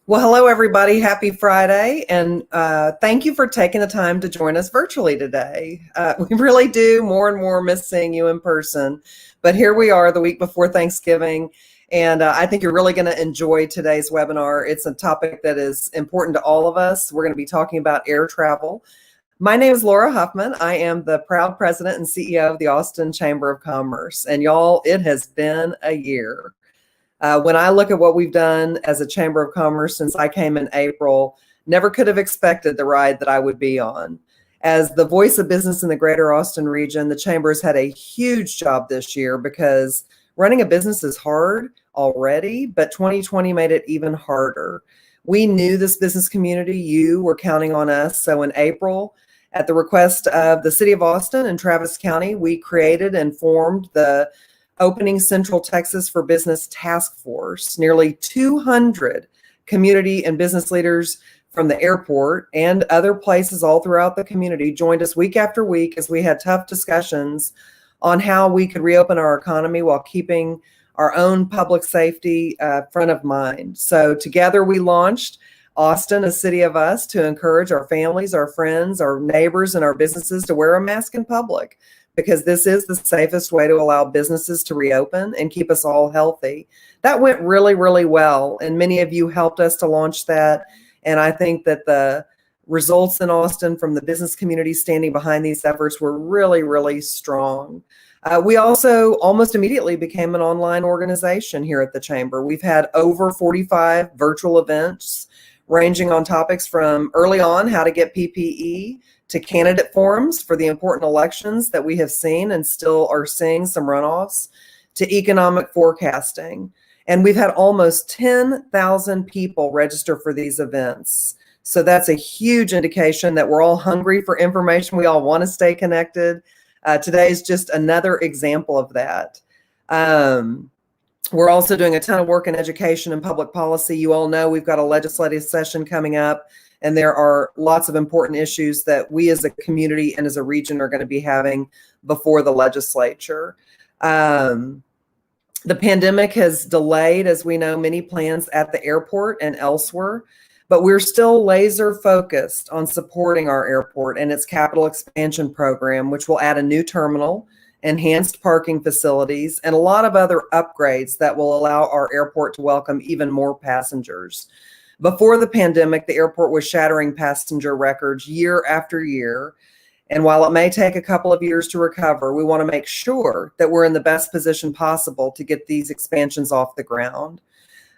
Well, hello, everybody. Happy Friday. And thank you for taking the time to join us virtually today. We really do more and more miss seeing you in person. But here we are the week before Thanksgiving. And I think you're really going to enjoy today's webinar. It's a topic that is important to all of us. We're going to be talking about air travel. My name is Laura Huffman. I am the proud president and CEO of the Austin Chamber of Commerce. And y'all, it has been a year. When I look at what we've done as a Chamber of Commerce since I came in April, never could have expected the ride that I would be on. As the voice of business in the greater Austin region, the Chamber has had a huge job this year because running a business is hard already, but 2020 made it even harder. We knew this business community, you were counting on us. So in April, at the request of the city of Austin and Travis County, we created and formed the Opening Central Texas for Business Task Force. Nearly 200 community and business leaders from the airport and other places all throughout the community joined us week after week as we had tough discussions on how we could reopen our economy while keeping our own public safety front of mind. So together we launched Austin, a city of us, to encourage our families, our friends, our neighbors, and our businesses to wear a mask in public, because this is the safest way to allow businesses to reopen and keep us all healthy. That went really, really well. And many of you helped us to launch that. And I think that the results in Austin from the business community standing behind these efforts were really, really strong. We also almost immediately became an online organization here at the Chamber. We've had over 45 virtual events ranging on topics from early on how to get PPE to candidate forums for the important elections that we have seen and still are seeing some runoffs, to economic forecasting. And we've had almost 10,000 people register for these events. So that's a huge indication that we're all hungry for information. We all want to stay connected. Today is just another example of that. We're also doing a ton of work in education and public policy. You all know we've got a legislative session coming up, and there are lots of important issues that we as a community and as a region are going to be having before the legislature. The pandemic has delayed, as we know, many plans at the airport and elsewhere, but we're still laser focused on supporting our airport and its capital expansion program, which will add a new terminal, enhanced parking facilities, and a lot of other upgrades that will allow our airport to welcome even more passengers. Before the pandemic, the airport was shattering passenger records year after year. And while it may take a couple of years to recover, we want to make sure that we're in the best position possible to get these expansions off the ground.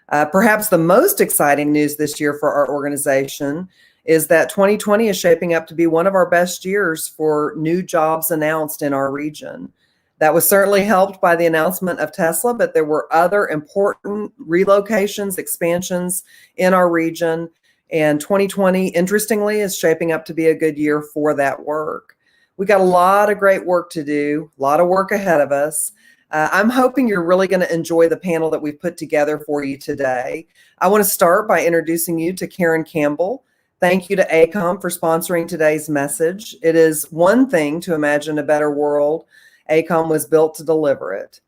Perhaps the most exciting news this year for our organization is that 2020 is shaping up to be one of our best years for new jobs announced in our region. That was certainly helped by the announcement of Tesla, but there were other important relocations, expansions in our region. And 2020, interestingly, is shaping up to be a good year for that work. We got a lot of great work to do, a lot of work ahead of us. I'm hoping you're really going to enjoy the panel that we've put together for you today. I want to start by introducing you to Karen Campbell. Thank you to ACOM for sponsoring today's message. It is one thing to imagine a better world. ACOM was built to deliver it.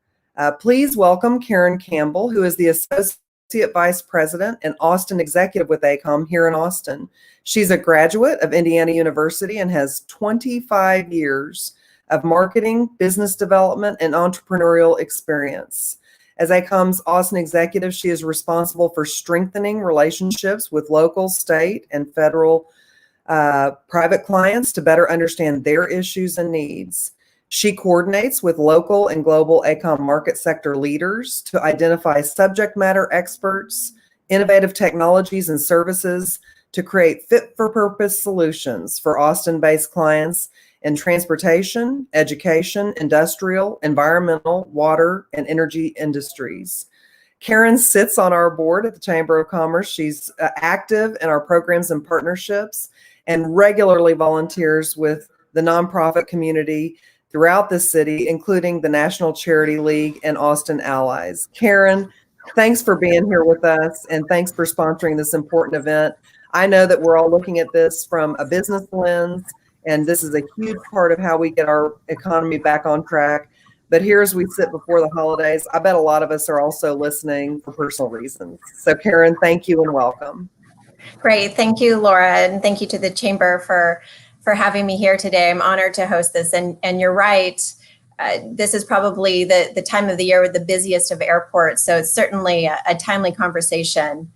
Please welcome Karen Campbell, who is the Associate Vice President and Austin Executive with ACOM here in Austin. She's a graduate of Indiana University and has 25 years of marketing, business development, and entrepreneurial experience. As ACOM's Austin Executive, she is responsible for strengthening relationships with local, state, and federal private clients to better understand their issues and needs. She coordinates with local and global ACOM market sector leaders to identify subject matter experts, innovative technologies and services to create fit-for-purpose solutions for Austin-based clients in transportation, education, industrial, environmental, water, and energy industries. Karen sits on our board at the Chamber of Commerce. She's active in our programs and partnerships and regularly volunteers with the nonprofit community throughout the city, including the National Charity League and Austin Allies. Karen, thanks for being here with us, and thanks for sponsoring this important event. I know that we're all looking at this from a business lens, and this is a huge part of how we get our economy back on track. But here as we sit before the holidays, I bet a lot of us are also listening for personal reasons. So Karen, thank you and welcome. Great. Thank you, Laura. And thank you to the Chamber for having me here today. I'm honored to host this. And you're right. This is probably the time of the year with the busiest of airports. So it's certainly a timely conversation.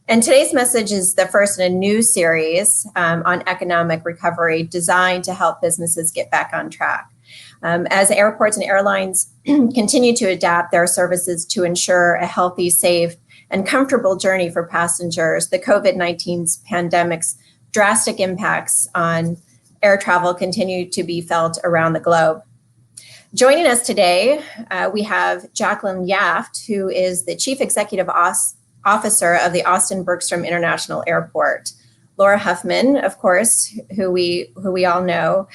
And today's message is the first in a new series on economic recovery designed to help businesses get back on track. As airports and airlines continue to adapt their services to ensure a healthy, safe, and comfortable journey for passengers, the COVID-19 pandemic's drastic impacts on air travel continue to be felt around the globe. Joining us today, we have Jacqueline Yaft, who is the Chief Executive Officer of the Austin-Bergstrom International Airport. Laura Huffman, of course, who we all know,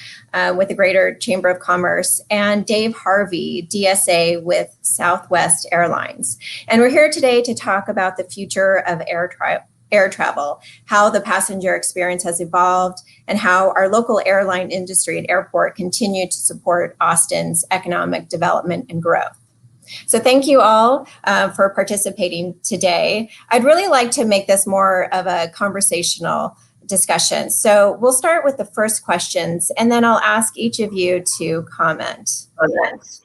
with the Greater Chamber of Commerce, and Dave Harvey, DSA with Southwest Airlines. And we're here today to talk about the future of air travel, how the passenger experience has evolved, and how our local airline industry and airport continue to support Austin's economic development and growth. So thank you all for participating today. I'd really like to make this more of a conversational discussion. So we'll start with the first questions, and then I'll ask each of you to comment on this.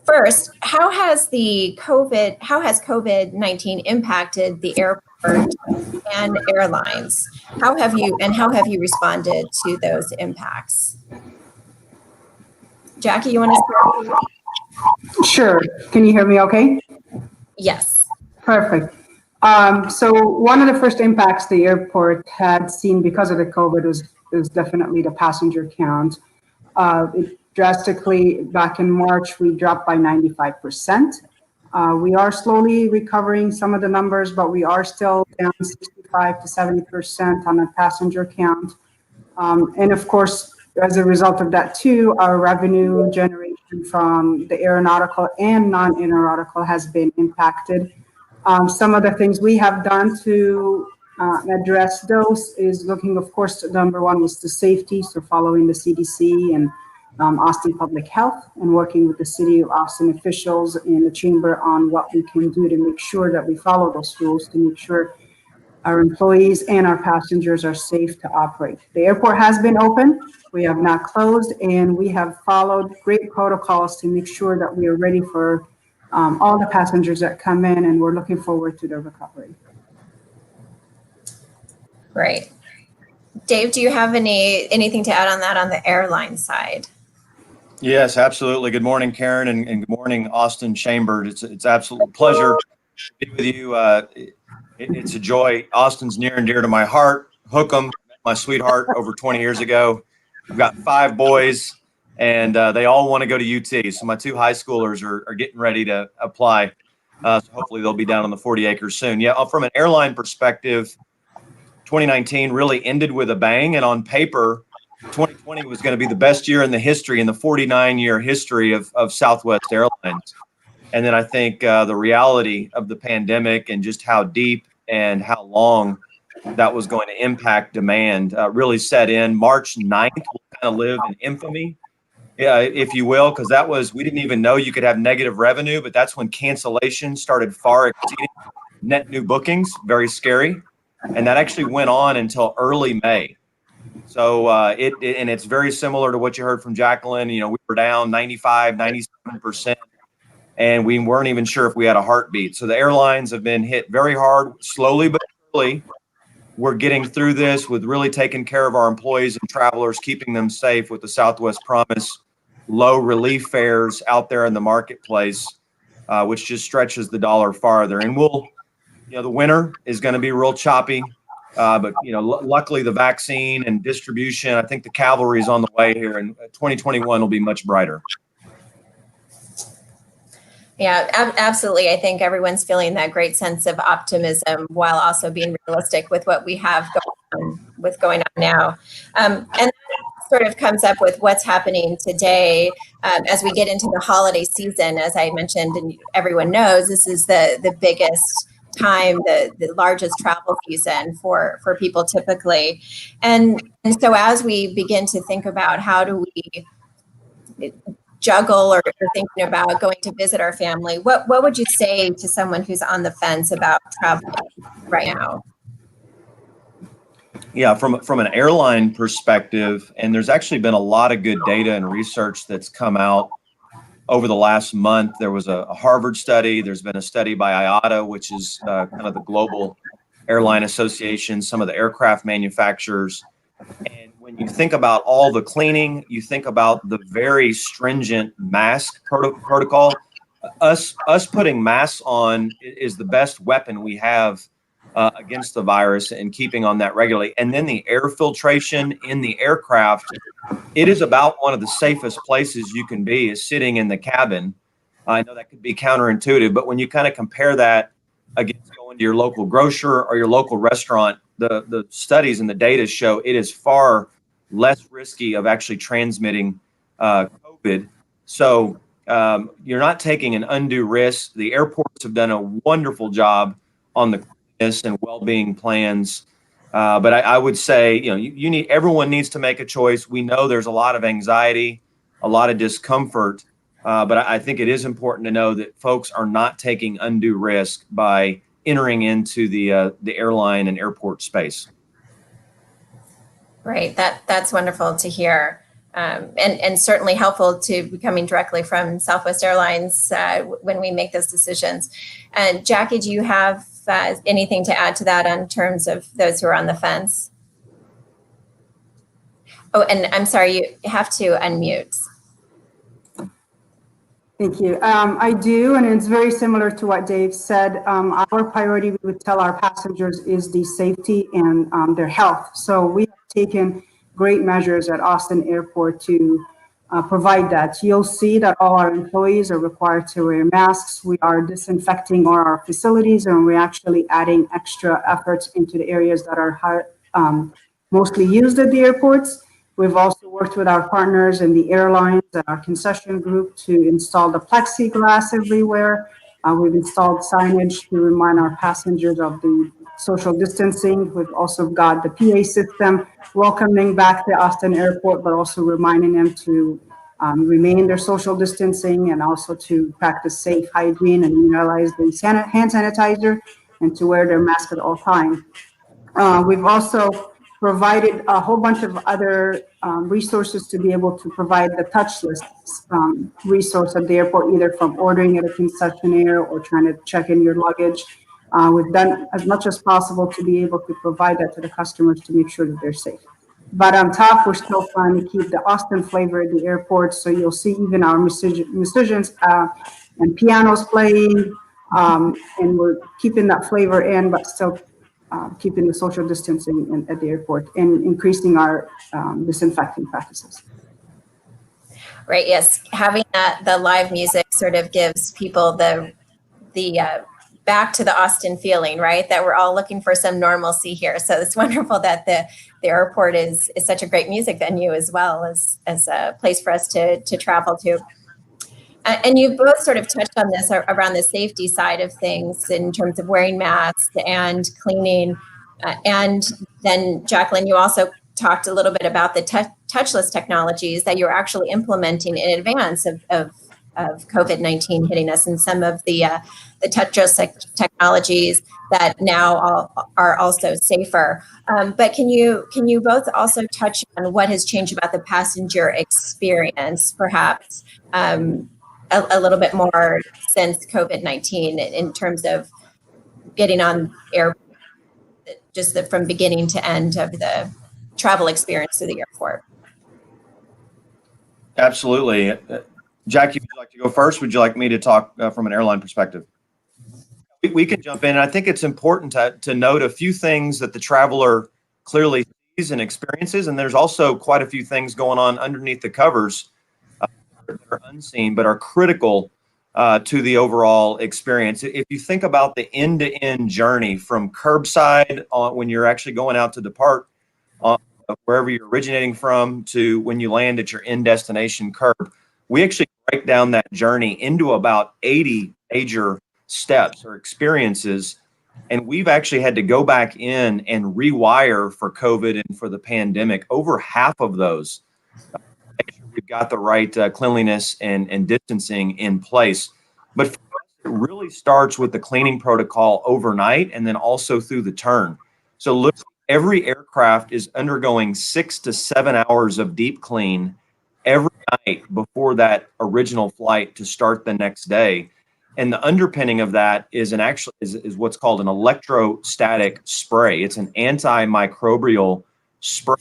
First, how has COVID-19 impacted the airport and airlines? How have you responded to those impacts? Jackie, you want to start? Sure. Can you hear me okay? Yes. Perfect. So one of the first impacts the airport had seen because of the COVID was definitely the passenger count. It drastically, back in March, we dropped by 95%. We are slowly recovering some of the numbers, but we are still down 65 to 70% on the passenger count. And of course, as a result of that too, our revenue generation from the aeronautical and non-aeronautical has been impacted. Some of the things we have done to address those is looking, of course, number one was the safety, so following the CDC and Austin Public Health and working with the City of Austin officials and the Chamber on what we can do to make sure that we follow those rules to make sure our employees and our passengers are safe to operate. The airport has been open. We have not closed, and we have followed great protocols to make sure that we are ready for all the passengers that come in, and we're looking forward to their recovery. Great. Dave, do you have anything to add on that on the airline side? Yes, absolutely. Good morning, Karen, and good morning, Austin Chamber. It's absolute pleasure to be with you. It's a joy. Austin's near and dear to my heart. Hookem, my sweetheart, over 20 years ago. I've got 5 boys, and they all want to go to UT. So my 2 high schoolers are getting ready to apply. So hopefully they'll be down on the 40 acres soon. Yeah, from an airline perspective, 2019 really ended with a bang. And on paper, 2020 was going to be the best year in the 49-year history of Southwest Airlines. And then I think the reality of the pandemic and just how deep and how long that was going to impact demand really set in. March 9th will kind of live in infamy, if you will, because we didn't even know you could have negative revenue, but that's when cancellations started far exceeding net new bookings. Very scary. And that actually went on until early May. So and it's very similar to what you heard from Jacqueline. We were down 95, 97%. And we weren't even sure if we had a heartbeat. So the airlines have been hit very hard, slowly but surely. We're getting through this with really taking care of our employees and travelers, keeping them safe with the Southwest Promise, low relief fares out there in the marketplace, which just stretches the dollar farther. And the winter is going to be real choppy. But luckily the vaccine and distribution, I think the cavalry is on the way here, and 2021 will be much brighter. Yeah, absolutely. I think everyone's feeling that great sense of optimism while also being realistic with what we have going on now. And that sort of comes up with what's happening today as we get into the holiday season. As I mentioned, and everyone knows, this is the biggest time, the largest travel season for people typically. And so as we begin to think about how do we juggle or thinking about going to visit our family, what would you say to someone who's on the fence about traveling right now? Yeah, from an airline perspective, and there's actually been a lot of good data and research that's come out over the last month. There was a Harvard study. There's been a study by IATA, which is kind of the global airline association, some of the aircraft manufacturers. And when you think about all the cleaning, you think about the very stringent mask protocol. Us putting masks on is the best weapon we have against the virus, and keeping on that regularly. And then the air filtration in the aircraft, it is about one of the safest places you can be is sitting in the cabin. I know that could be counterintuitive, but when you kind of compare that against going to your local grocer or your local restaurant, the studies and the data show it is far less risky of actually transmitting COVID. So you're not taking an undue risk. The airports have done a wonderful job on the cleanliness and well-being plans. But I would say, everyone needs to make a choice. We know there's a lot of anxiety, a lot of discomfort, but I think it is important to know that folks are not taking undue risk by entering into the airline and airport space. Right. That's wonderful to hear. And certainly helpful to be coming directly from Southwest Airlines when we make those decisions. And Jackie, do you have anything to add to that in terms of those who are on the fence? Oh, and I'm sorry, you have to unmute. Thank you. I do, and it's very similar to what Dave said. Our priority, we would tell our passengers, is the safety and their health. So we have taken great measures at Austin Airport to provide that. You'll see that all our employees are required to wear masks. We are disinfecting all our facilities, and we're actually adding extra efforts into the areas that are mostly used at the airports. We've also worked with our partners in the airlines and our concession group to install the plexiglass everywhere. We've installed signage to remind our passengers of the social distancing. We've also got the PA system welcoming back to Austin Airport, but also reminding them to remain their social distancing and also to practice safe hygiene and utilize the hand sanitizer and to wear their mask at all times. We've also provided a whole bunch of other resources to be able to provide the touchless resource at the airport, either from ordering at a concessionaire or trying to check in your luggage. We've done as much as possible to be able to provide that to the customers to make sure that they're safe. But on top, we're still trying to keep the Austin flavor at the airport. So you'll see even our musicians and pianos playing, and we're keeping that flavor in, but still keeping the social distancing at the airport and increasing our disinfecting practices. Right. Yes. Having the live music sort of gives people the back to the Austin feeling, right? That we're all looking for some normalcy here. So it's wonderful that the airport is such a great music venue as well as a place for us to travel to. And you both sort of touched on this around the safety side of things in terms of wearing masks and cleaning. And then, Jacqueline, you also talked a little bit about the touchless technologies that you're actually implementing in advance of COVID-19 hitting us, and some of the touchless technologies that now are also safer. But can you both also touch on what has changed about the passenger experience, perhaps? A little bit more since COVID-19 in terms of getting on air, just from beginning to end of the travel experience through the airport. Absolutely. Jackie, would you like to go first? Would you like me to talk from an airline perspective? We can jump in. And I think it's important to note a few things that the traveler clearly sees and experiences. And there's also quite a few things going on underneath the covers that are unseen, but are critical to the overall experience. If you think about the end-to-end journey from curbside when you're actually going out to depart wherever you're originating from to when you land at your end destination curb, we actually break down that journey into about 80 major steps or experiences. And we've actually had to go back in and rewire for COVID and for the pandemic over half of those. Make sure we got the right cleanliness and distancing in place. But for us, it really starts with the cleaning protocol overnight and then also through the turn. So look, every aircraft is undergoing 6 to 7 hours of deep clean every night before that original flight to start the next day. And the underpinning of that is is what's called an electrostatic spray. It's an antimicrobial spray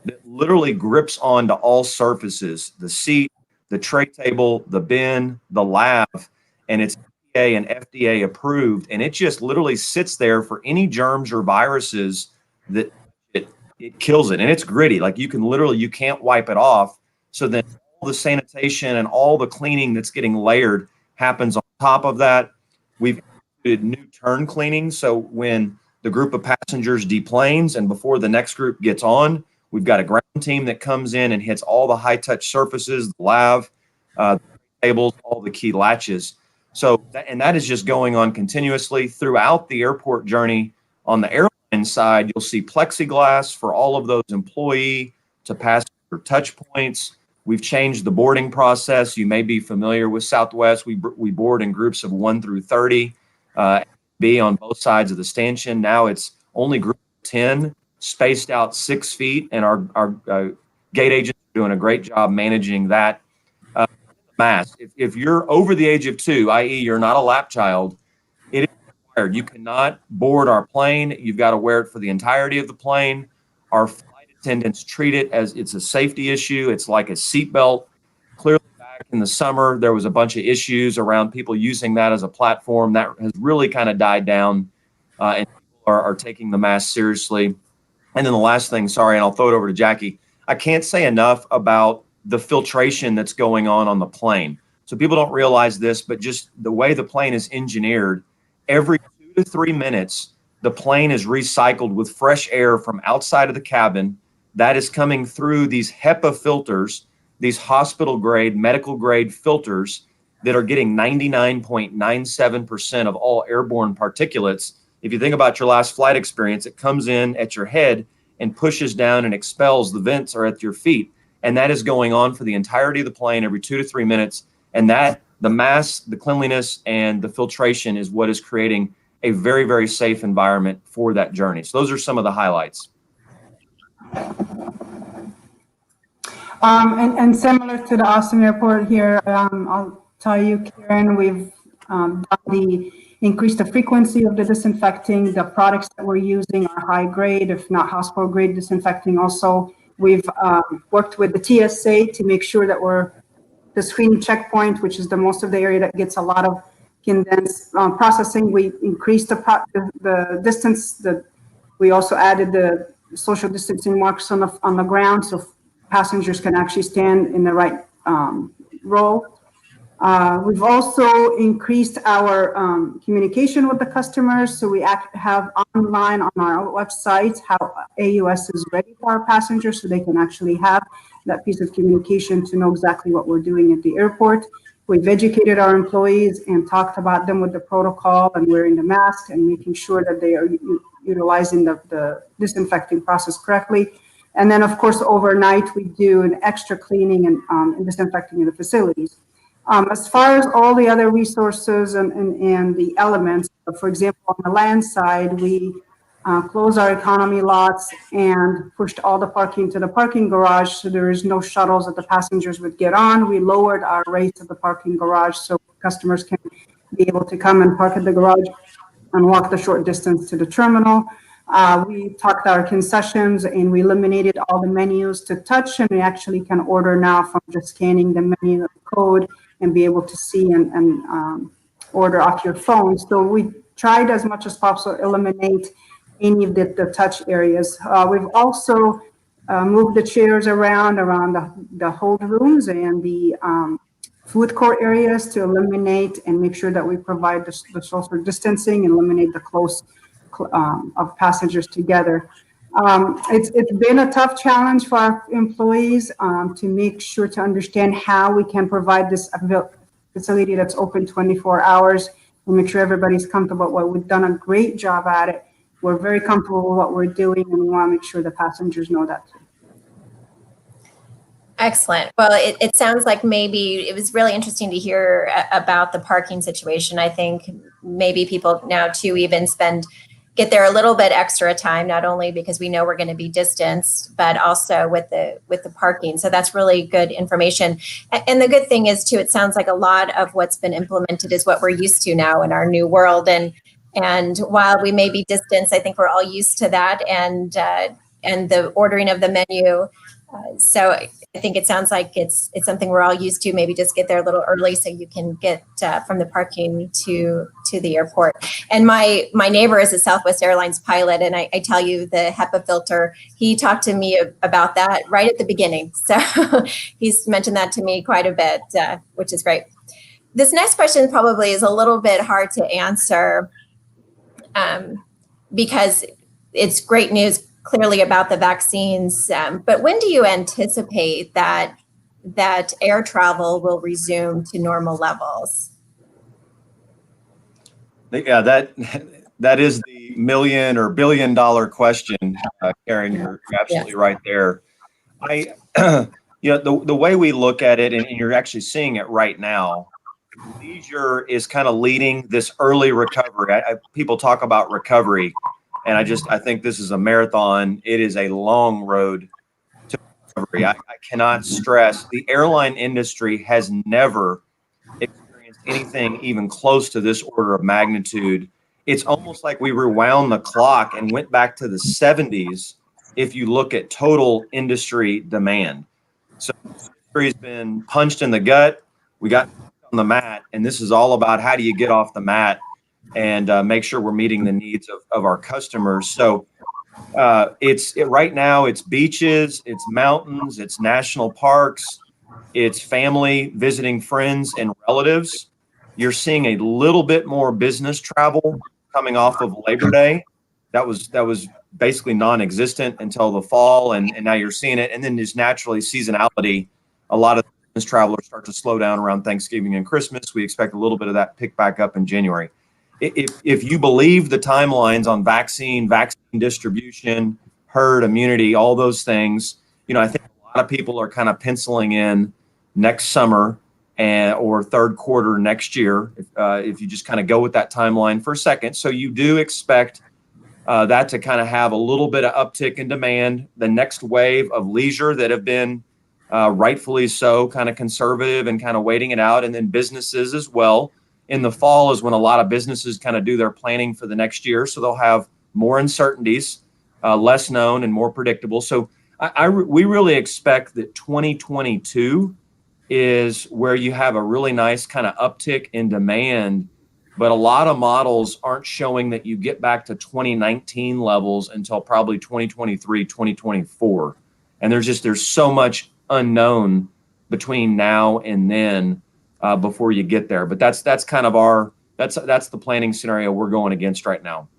that literally grips onto all surfaces, the seat, the tray table, the bin, the lab, and it's FDA and FDA approved. And it just literally sits there for any germs or viruses that it kills it. And it's gritty. Like you can't wipe it off. So then all the sanitation and all the cleaning that's getting layered happens on top of that. We've did new turn cleaning. So when the group of passengers deplanes and before the next group gets on, we've got a ground team that comes in and hits all the high touch surfaces, the lav, tables, all the key latches. So, that is just going on continuously throughout the airport journey. On the airline side, you'll see plexiglass for all of those employee to passenger touch points. We've changed the boarding process. You may be familiar with Southwest. We board in groups of 1 through 30, be on both sides of the stanchion. Now it's only group of 10, spaced out 6 feet, and our gate agents are doing a great job managing that. Mask. If you're over the age of 2, i.e., you're not a lap child, it is required. You cannot board our plane. You've got to wear it for the entirety of the plane. Our flight attendants treat it as it's a safety issue. It's like a seatbelt. Clearly, back in the summer, there was a bunch of issues around people using that as a platform. That has really kind of died down, and people are taking the mask seriously. And then the last thing, sorry, and I'll throw it over to Jackie. I can't say enough about the filtration that's going on the plane. So people don't realize this, but just the way the plane is engineered, every 2 to 3 minutes, the plane is recycled with fresh air from outside of the cabin that is coming through these HEPA filters, these hospital grade, medical grade filters that are getting 99.97% of all airborne particulates. If you think about your last flight experience, it comes in at your head and pushes down and expels. The vents are at your feet. And that is going on for the entirety of the plane every 2 to 3 minutes. And that the mask, the cleanliness, and the filtration is what is creating a very, very safe environment for that journey. So those are some of the highlights. And similar to the Austin airport here, I'll tell you, Karen, we've increased the frequency of the disinfecting. The products that we're using are high grade, if not hospital grade disinfecting also. We've worked with the TSA to make sure that the screening checkpoint, which is the most of the area that gets a lot of condensed processing. We increased the distance. We also added the social distancing marks on the ground so passengers can actually stand in the right row. We've also increased our communication with the customers. So we have online on our website how AUS is ready for our passengers so they can actually have that piece of communication to know exactly what we're doing at the airport. We've educated our employees and talked about them with the protocol and wearing the mask and making sure that they are utilizing the disinfecting process correctly. And then, of course, overnight, we do an extra cleaning and disinfecting in the facilities. As far as all the other resources and the elements, for example, on the land side, we closed our economy lots and pushed all the parking to the parking garage so there is no shuttles that the passengers would get on. We lowered our rates of the parking garage so customers can be able to come and park at the garage and walk the short distance to the terminal. We talked our concessions and we eliminated all the menus to touch, and we actually can order now from just scanning the menu code and be able to see and order off your phone. So we tried as much as possible to eliminate any of the touch areas. We've also moved the chairs around the hold rooms and the food court areas to eliminate and make sure that we provide the social distancing and eliminate the close of passengers together. It's been a tough challenge for our employees to make sure to understand how we can provide this facility that's open 24 hours and make sure everybody's comfortable. Well, we've done a great job at it. We're very comfortable with what we're doing, and we want to make sure the passengers know that too. Excellent. Well, it sounds like maybe it was really interesting to hear about the parking situation. I think maybe people now too even get there a little bit extra time, not only because we know we're going to be distanced, but also with the parking. So that's really good information. And the good thing is too, it sounds like a lot of what's been implemented is what we're used to now in our new world. And while we may be distanced, I think we're all used to that and the ordering of the menu. So I think it sounds like it's something we're all used to. Maybe just get there a little early so you can get from the parking to the airport. And my neighbor is a Southwest Airlines pilot, and I tell you, the HEPA filter, he talked to me about that right at the beginning. So he's mentioned that to me quite a bit, which is great. This next question probably is a little bit hard to answer because it's great news clearly about the vaccines, but when do you anticipate that air travel will resume to normal levels? Yeah, that is the million or billion dollar question, Karen. You're absolutely right there. The way we look at it, and you're actually seeing it right now, leisure is kind of leading this early recovery. People talk about recovery. And I think this is a marathon. It is a long road to recovery. I cannot stress the airline industry has never experienced anything even close to this order of magnitude. It's almost like we rewound the clock and went back to the 70s if you look at total industry demand. So the industry's been punched in the gut. We got on the mat, and this is all about how do you get off the mat and make sure we're meeting the needs of our customers. So right now it's beaches, it's mountains, it's national parks, it's family visiting friends and relatives. You're seeing a little bit more business travel coming off of Labor Day. That was basically non-existent until the fall, and now you're seeing it. And then there's naturally seasonality. A lot of business travelers start to slow down around Thanksgiving and Christmas. We expect a little bit of that pick back up in January. If you believe the timelines on vaccine distribution, herd immunity, all those things, I think a lot of people are kind of penciling in next summer or third quarter next year. If you just kind of go with that timeline for a second. So you do expect that to kind of have a little bit of uptick in demand. The next wave of leisure that have been rightfully so kind of conservative and kind of waiting it out, and then businesses as well. In the fall is when a lot of businesses kind of do their planning for the next year. So they'll have more uncertainties, less known and more predictable. So we really expect that 2022 is where you have a really nice kind of uptick in demand, but a lot of models aren't showing that you get back to 2019 levels until probably 2023, 2024. And there's so much unknown between now and then. Before you get there, but that's kind of that's the planning scenario we're going against right now.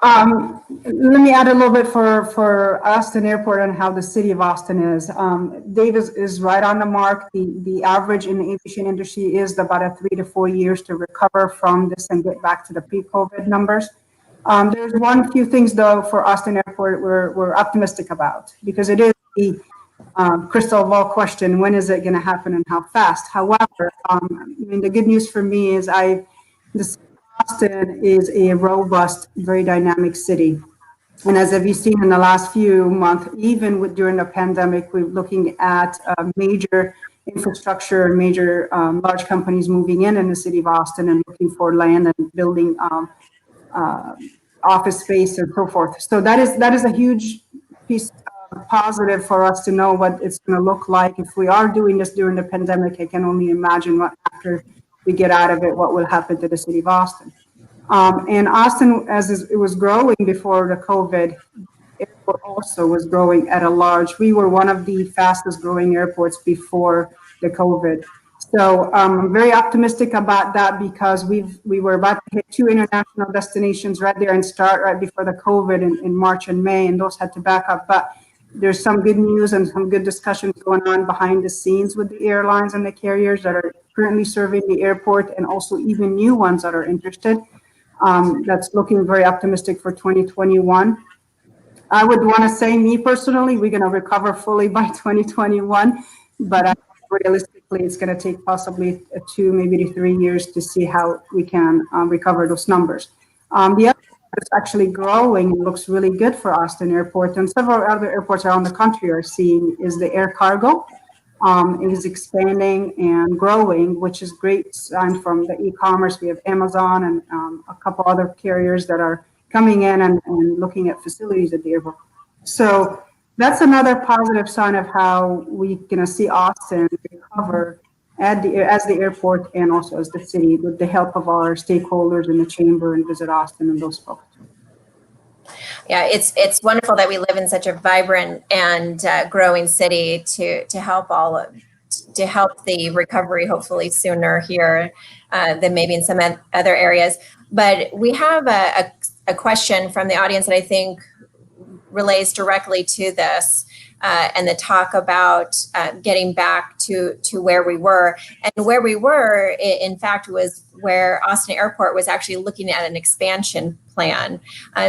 Let me add a little bit for Austin Airport and how the city of Austin is. Dave is right on the mark. The average in the aviation industry is about 3 to 4 years to recover from this and get back to the pre-COVID numbers. There's few things though for Austin Airport we're optimistic about, because it is the crystal ball question, when is it going to happen and how fast? However, the good news for me is Austin is a robust, very dynamic city. And as have you seen in the last few months, even during the pandemic, we're looking at major infrastructure and major large companies moving in the city of Austin and looking for land and building office space and so forth. So that is a huge piece positive for us to know what it's going to look like. If we are doing this during the pandemic, I can only imagine what after we get out of it, what will happen to the city of Austin. And Austin, it was growing before the COVID, airport also was growing at a large. We were one of the fastest growing airports before the COVID. So I'm very optimistic about that, because we were about to hit 2 international destinations right there and start right before the COVID in March and May, and those had to back up. But there's some good news and some good discussions going on behind the scenes with the airlines and the carriers that are currently serving the airport, and also even new ones that are interested. That's looking very optimistic for 2021. I would want to say, me personally, we're going to recover fully by 2021, but realistically, it's going to take possibly 2, maybe 3 years to see how we can recover those numbers. The other that's actually growing and looks really good for Austin Airport, and several other airports around the country are seeing, is the air cargo. It is expanding and growing, which is great sign from the e-commerce. We have Amazon and a couple other carriers that are coming in and looking at facilities at the airport. So that's another positive sign of how we're going to see Austin recover as the airport and also as the city, with the help of our stakeholders in the chamber and Visit Austin and those folks. Yeah, it's wonderful that we live in such a vibrant and growing city to help the recovery hopefully sooner here than maybe in some other areas. But we have a question from the audience that I think relates directly to this. And the talk about getting back to where we were. And where we were, in fact, was where Austin Airport was actually looking at an expansion plan.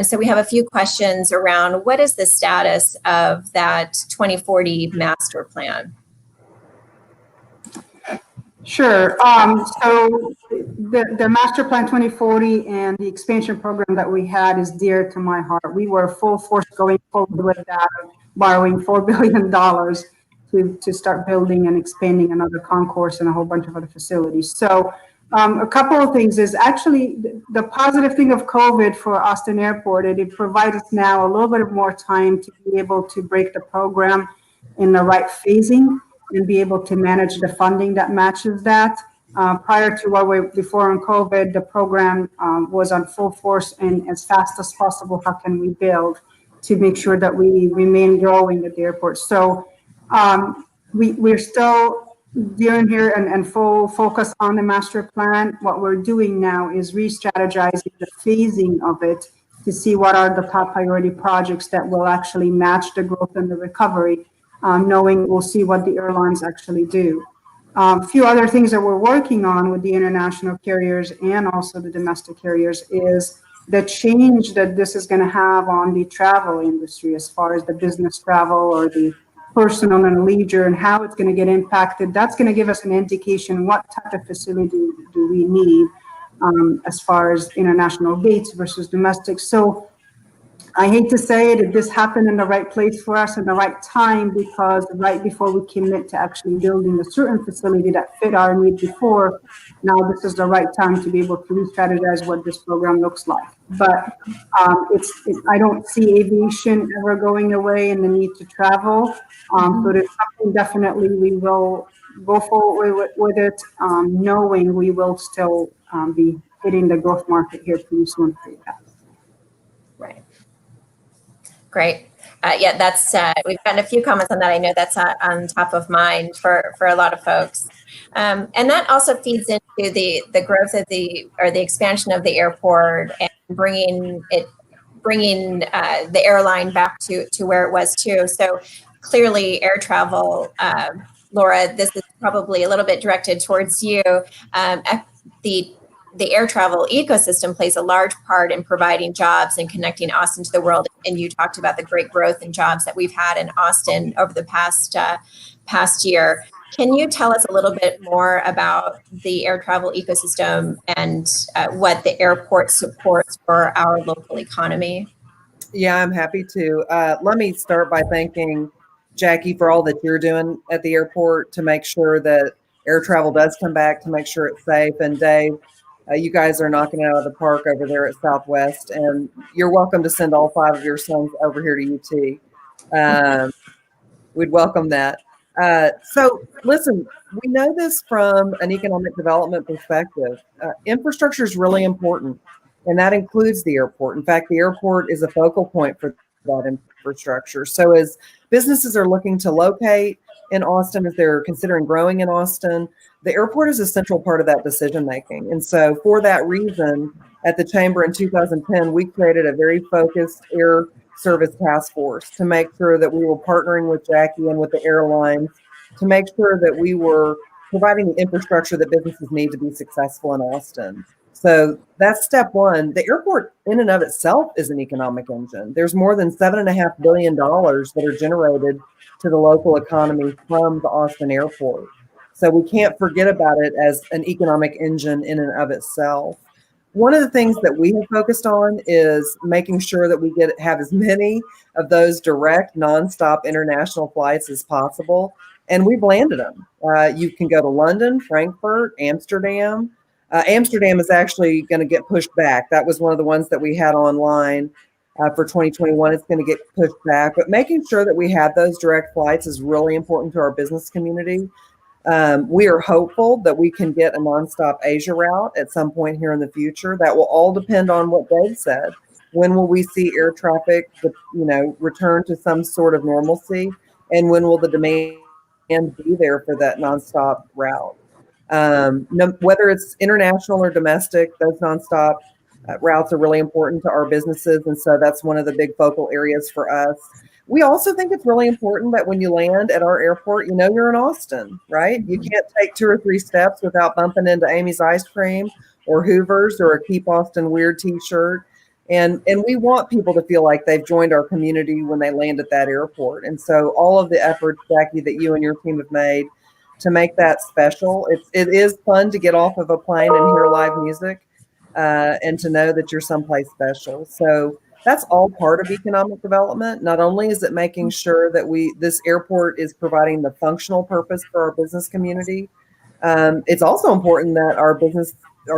So we have a few questions around what is the status of that 2040 master plan? Sure. So the Master Plan 2040 and the expansion program that we had is dear to my heart. We were full force going forward with that, borrowing $4 billion to start building and expanding another concourse and a whole bunch of other facilities. So a couple of things is actually the positive thing of COVID for Austin Airport, it provides us now a little bit more time to be able to break the program in the right phasing and be able to manage the funding that matches that. Prior to before in COVID, the program was on full force and as fast as possible, how can we build to make sure that we remain growing at the airport. So we're still during here and full focus on the master plan. What we're doing now is re-strategizing the phasing of it to see what are the top priority projects that will actually match the growth and the recovery, knowing we'll see what the airlines actually do. A few other things that we're working on with the international carriers and also the domestic carriers is the change that this is going to have on the travel industry as far as the business travel or the personal and leisure and how it's going to get impacted. That's going to give us an indication what type of facility do we need as far as international gates versus domestic. So I hate to say it, this happened in the right place for us in the right time, because right before we commit to actually building a certain facility that fit our need before, now this is the right time to be able to re-strategize what this program looks like. But I don't see aviation ever going away and the need to travel. So there's something definitely we will go forward with it, knowing we will still be hitting the growth market here pretty soon. Right. Great. Yeah, that's we've gotten a few comments on that. I know that's on top of mind for a lot of folks, and that also feeds into the growth of the expansion of the airport and bringing the airline back to where it was too. So clearly, air travel, Laura, this is probably a little bit directed towards you. The air travel ecosystem plays a large part in providing jobs and connecting Austin to the world. And you talked about the great growth in jobs that we've had in Austin over the past year. Can you tell us a little bit more about the air travel ecosystem and what the airport supports for our local economy? Yeah, I'm happy to. Let me start by thanking Jackie for all that you're doing at the airport to make sure that air travel does come back, to make sure it's safe. And Dave, you guys are knocking it out of the park over there at Southwest, and you're welcome to send all 5 of your sons over here to UT. We'd welcome that. So listen, we know this from an economic development perspective. Infrastructure is really important, and that includes the airport. In fact, the airport is a focal point for that infrastructure. So as businesses are looking to locate in Austin, as they're considering growing in Austin, the airport is a central part of that decision making. And so for that reason, at the Chamber in 2010, we created a very focused air service task force to make sure that we were partnering with Jackie and with the airlines to make sure that we were providing the infrastructure that businesses need to be successful in Austin. So that's step one. The airport in and of itself is an economic engine. There's more than $7.5 billion that are generated to the local economy from the Austin airport. So we can't forget about it as an economic engine in and of itself. One of the things that we have focused on is making sure that we have as many of those direct nonstop international flights as possible. And we've landed them. You can go to London, Frankfurt, Amsterdam. Amsterdam is actually going to get pushed back. That was one of the ones that we had online for 2021. It's going to get pushed back. But making sure that we have those direct flights is really important to our business community. We are hopeful that we can get a nonstop Asia route at some point here in the future. That will all depend on what Dave said. When will we see air traffic, return to some sort of normalcy? And when will the demand be there for that nonstop route? Whether it's international or domestic, those nonstop routes are really important to our businesses. And so that's one of the big focal areas for us. We also think it's really important that when you land at our airport, you're in Austin, right? You can't take 2 or 3 steps without bumping into Amy's Ice Cream or Hoover's or a Keep Austin Weird t-shirt. And we want people to feel like they've joined our community when they land at that airport. And so all of the efforts, Jackie, that you and your team have made to make that special. It is fun to get off of a plane and hear live music and to know that you're someplace special. So that's all part of economic development. Not only is it making sure that this airport is providing the functional purpose for our business community, it's also important that our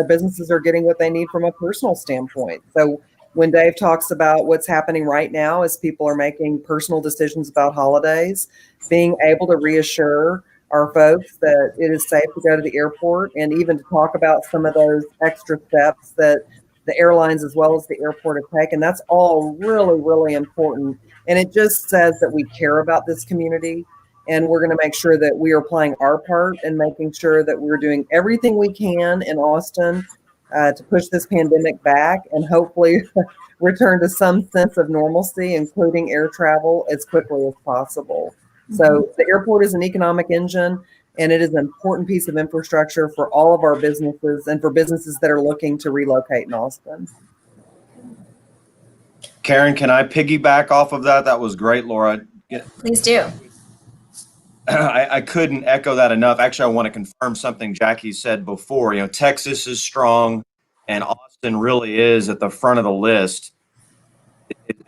businesses are getting what they need from a personal standpoint. So when Dave talks about what's happening right now as people are making personal decisions about holidays, being able to reassure our folks that it is safe to go to the airport, and even to talk about some of those extra steps that the airlines as well as the airport have taken. That's all really, really important. And it just says that we care about this community, and we're going to make sure that we are playing our part and making sure that we're doing everything we can in Austin to push this pandemic back and hopefully return to some sense of normalcy, including air travel, as quickly as possible. So the airport is an economic engine, and it is an important piece of infrastructure for all of our businesses and for businesses that are looking to relocate in Austin. Karen, can I piggyback off of that? That was great, Laura. Please do. I couldn't echo that enough. Actually, I want to confirm something Jackie said before. Texas is strong, and Austin really is at the front of the list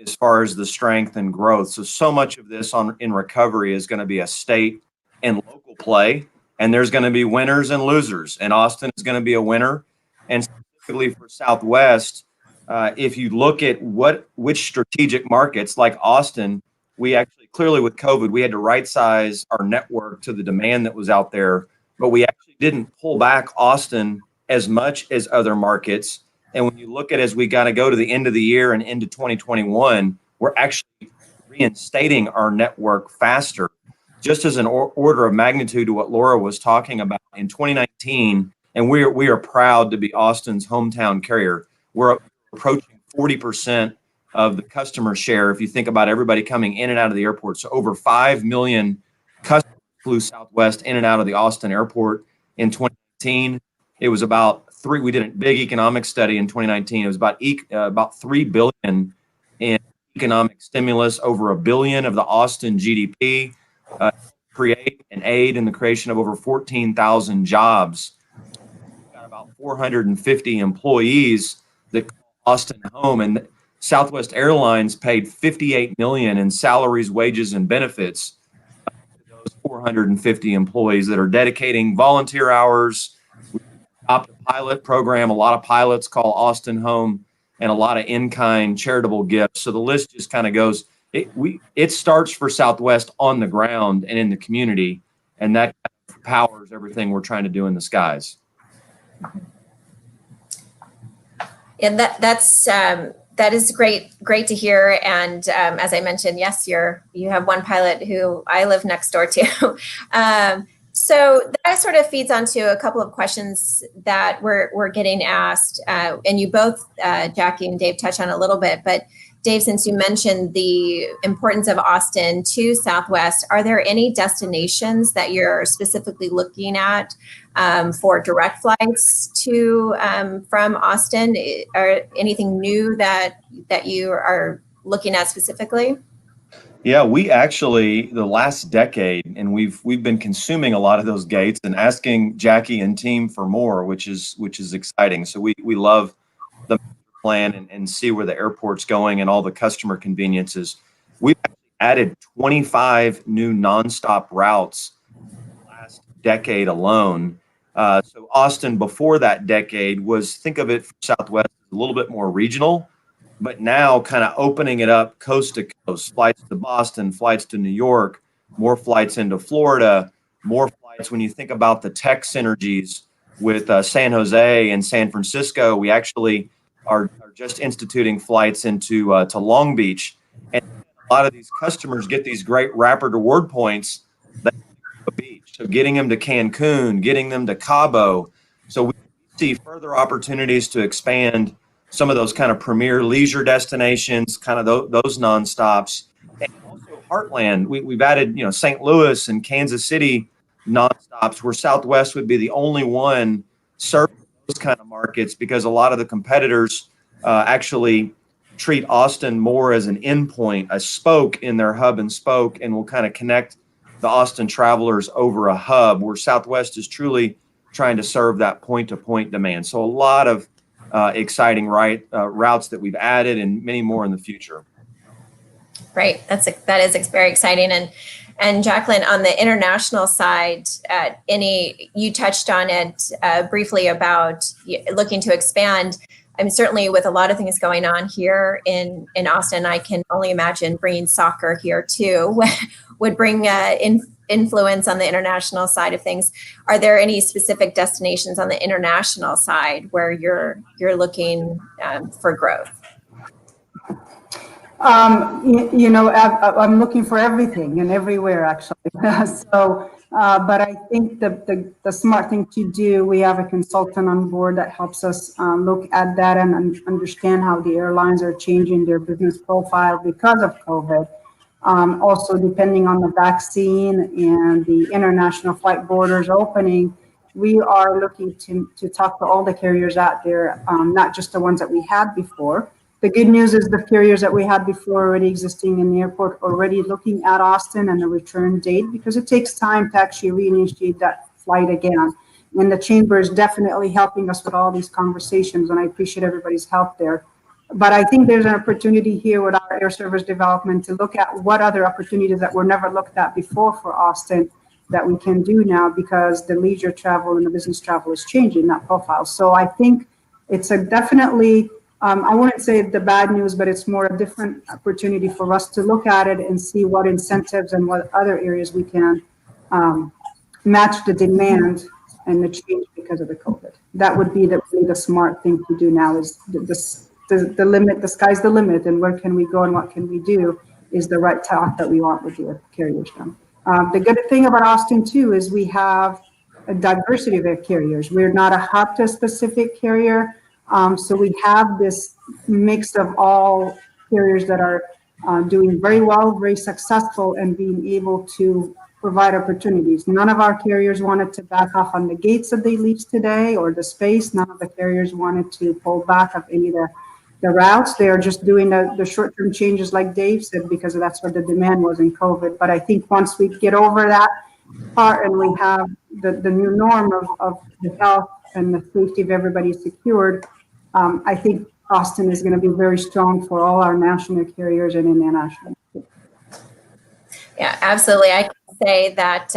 as far as the strength and growth. So much of this in recovery is going to be a state and local play, and there's going to be winners and losers, and Austin is going to be a winner. And specifically for Southwest, if you look at which strategic markets like Austin, we actually clearly with COVID, we had to right size our network to the demand that was out there, but we actually didn't pull back Austin as much as other markets. And when you look at as we got to go to the end of the year and into 2021, we're actually reinstating our network faster. Just as an order of magnitude to what Laura was talking about in 2019, and we are proud to be Austin's hometown carrier. We're approaching 40% of the customer share if you think about everybody coming in and out of the airport. So over 5 million customers flew Southwest in and out of the Austin airport in 2019. It was about we did a big economic study in 2019. It was about $3 billion in economic stimulus, over $1 billion of the Austin GDP, create and aid in the creation of over 14,000 jobs. We've got about 450 employees that call Austin home, and Southwest Airlines paid $58 million in salaries, wages, and benefits to those 450 employees that are dedicating volunteer hours. We adopted a pilot program. A lot of pilots call Austin home, and a lot of in-kind charitable gifts. So the list just kind of goes. It starts for Southwest on the ground and in the community, and that powers everything we're trying to do in the skies. And that is great to hear. And as I mentioned, yes, you have one pilot who I live next door to. So that sort of feeds onto a couple of questions that we're getting asked, and you both, Jackie and Dave, touched on a little bit. But Dave, since you mentioned the importance of Austin to Southwest, are there any destinations that you're specifically looking at for direct flights to from Austin? Or anything new that you are looking at specifically? Yeah, we actually, the last decade, and we've been consuming a lot of those gates and asking Jackie and team for more, which is exciting. So we love the plan and see where the airport's going and all the customer conveniences. We've added 25 new nonstop routes last decade alone. So Austin before that decade was, think of it for Southwest, a little bit more regional, but now kind of opening it up coast to coast, flights to Boston, flights to New York, more flights into Florida, more flights when you think about the tech synergies with San Jose and San Francisco. We actually are just instituting flights into to Long Beach. And a lot of these customers get these great Rapid Reward points that the beach. So getting them to Cancun, getting them to Cabo. So we see further opportunities to expand some of those kind of premier leisure destinations, kind of those nonstops, and also Heartland. We've added, St. Louis and Kansas City nonstops, where Southwest would be the only one serving those kind of markets, because a lot of the competitors actually treat Austin more as an endpoint, a spoke in their hub and spoke, and will kind of connect the Austin travelers over a hub, where Southwest is truly trying to serve that point-to-point demand. So a lot of exciting routes that we've added, and many more in the future. Right, that is very exciting. And Jacqueline, on the international side, you touched on it briefly about looking to expand. I mean, certainly with a lot of things going on here in Austin, I can only imagine bringing soccer here too would bring influence on the international side of things. Are there any specific destinations on the international side where you're looking for growth? I'm looking for everything and everywhere, actually. But I think the smart thing to do, we have a consultant on board that helps us look at that and understand how the airlines are changing their business profile because of COVID. Also, depending on the vaccine and the international flight borders opening, we are looking to talk to all the carriers out there, not just the ones that we had before. The good news is the carriers that we had before already existing in the airport, already looking at Austin and the return date, because it takes time to actually reinitiate that flight again. And the chamber is definitely helping us with all these conversations, and I appreciate everybody's help there. But I think there's an opportunity here with our air service development to look at what other opportunities that were never looked at before for Austin that we can do now, because the leisure travel and the business travel is changing that profile. So I think it's a definitely, I wouldn't say the bad news, but it's more a different opportunity for us to look at it and see what incentives and what other areas we can match the demand and the change because of the COVID. That would be the smart thing to do now, is the limit, the sky's the limit, and where can we go and what can we do is the right talk that we want with the carriers now. The good thing about Austin too is we have a diversity of air carriers. We're not a HAPTA specific carrier. So we have this mix of all carriers that are doing very well, very successful, and being able to provide opportunities. None of our carriers wanted to back off on the gates that they lease today or the space. None of the carriers wanted to pull back of any of the routes. They are just doing the short-term changes like Dave said, because that's what the demand was in COVID. But I think once we get over that part and we have the new norm of the health and the safety of everybody secured, I think Austin is going to be very strong for all our national carriers and international. Yeah, absolutely. I can say that